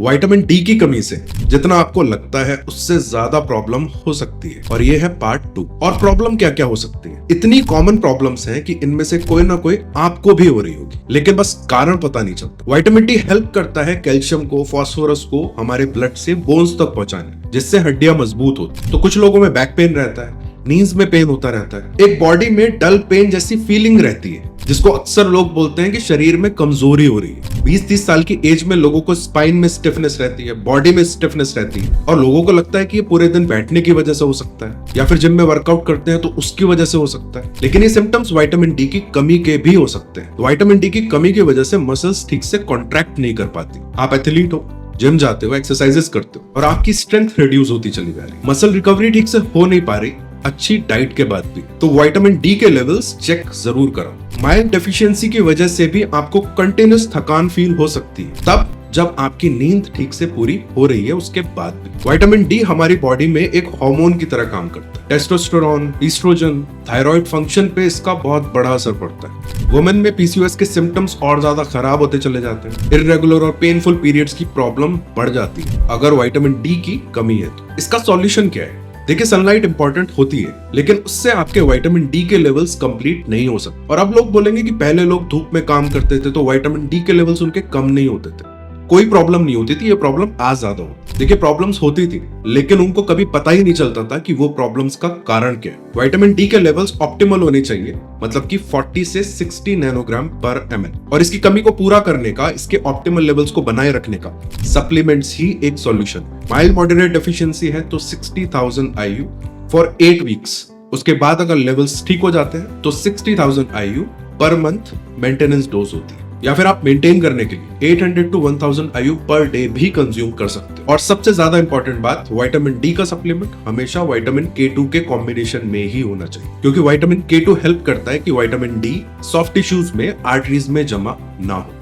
Vitamin D की कमी से जितना आपको लगता है उससे ज्यादा प्रॉब्लम हो सकती है, और ये है पार्ट 2। और प्रॉब्लम क्या क्या हो सकती है? इतनी कॉमन प्रॉब्लम्स हैं कि इनमें से कोई ना कोई आपको भी हो रही होगी, लेकिन बस कारण पता नहीं चलता। विटामिन डी हेल्प करता है कैल्शियम को, फास्फोरस को हमारे ब्लड से बोन्स तक पहुंचाने, जिससे हड्डियां मजबूत होती। तो कुछ लोगों में बैक पेन रहता है, नीज में पेन होता रहता है, एक बॉडी में डल पेन जैसी फीलिंग रहती है, जिसको अक्सर लोग बोलते हैं कि शरीर में कमजोरी हो रही है। 20-30 साल की एज में लोगों को स्पाइन में स्टिफनेस रहती है, बॉडी में स्टिफनेस रहती है, और लोगों को लगता है कि ये पूरे दिन बैठने की वजह से हो सकता है, या फिर जिम में वर्कआउट करते हैं तो उसकी वजह से हो सकता है। लेकिन ये सिम्टम्स विटामिन डी की कमी के भी हो सकते हैं। विटामिन डी की कमी की वजह से मसल्स ठीक से कॉन्ट्रैक्ट नहीं कर पाती। आप एथलीट हो, जिम जाते हो, एक्सरसाइजेस करते हो, और आपकी स्ट्रेंथ रिड्यूस होती चली जा रही, मसल रिकवरी ठीक से हो नहीं पा रही अच्छी डाइट के बाद भी, तो विटामिन डी के लेवल्स चेक जरूर कराओ। माइल्ड डेफिशिएंसी की वजह से भी आपको कंटिन्यूअस थकान फील हो सकती है, तब जब आपकी नींद ठीक से पूरी हो रही है उसके बाद भी। विटामिन डी हमारी बॉडी में एक हार्मोन की तरह काम करता है। टेस्टोस्टेरोन, एस्ट्रोजन, थायराइड फंक्शन पे इसका बहुत बड़ा असर पड़ता है। वुमेन में पीसीओएस के सिम्टम्स और ज्यादा खराब होते चले जाते हैं। इर्रेगुलर और पेनफुल पीरियड्स की प्रॉब्लम बढ़ जाती है अगर विटामिन डी की कमी है तो। इसका सॉल्यूशन क्या है? देखिए, सनलाइट इंपॉर्टेंट होती है, लेकिन उससे आपके विटामिन डी के लेवल्स कंप्लीट नहीं हो सकते। और अब लोग बोलेंगे कि पहले लोग धूप में काम करते थे तो विटामिन डी के लेवल्स उनके कम नहीं होते थे, कोई प्रॉब्लम नहीं होती थी। ये प्रॉब्लम आज ज्यादा होती। देखिए, प्रॉब्लम्स होती थी, लेकिन उनको कभी पता ही नहीं चलता था कि वो प्रॉब्लम्स का कारण क्या है। विटामिन डी के लेवल्स ऑप्टिमल होने चाहिए, मतलब कि 40 से 60 नैनोग्राम पर ml। और इसकी कमी को पूरा करने का, इसके ऑप्टिमल लेवल्स को बनाए रखने का सप्लीमेंट्स ही एक सॉल्यूशन। माइल्ड मॉडरेट डेफिशिएंसी है तो 60,000 IU फॉर 8 वीक्स। उसके बाद अगर लेवल्स ठीक हो जाते हैं तो 60,000 IU per month maintenance dose होती है, या फिर आप मेंटेन करने के लिए 800 to 1000 IU पर डे भी कंज्यूम कर सकते हैं। और सबसे ज्यादा इंपॉर्टेंट बात, विटामिन डी का सप्लीमेंट हमेशा विटामिन K2 के कॉम्बिनेशन में ही होना चाहिए, क्योंकि विटामिन K2 हेल्प करता है कि विटामिन डी सॉफ्ट टिश्यूज में, आर्टरीज में जमा ना हो।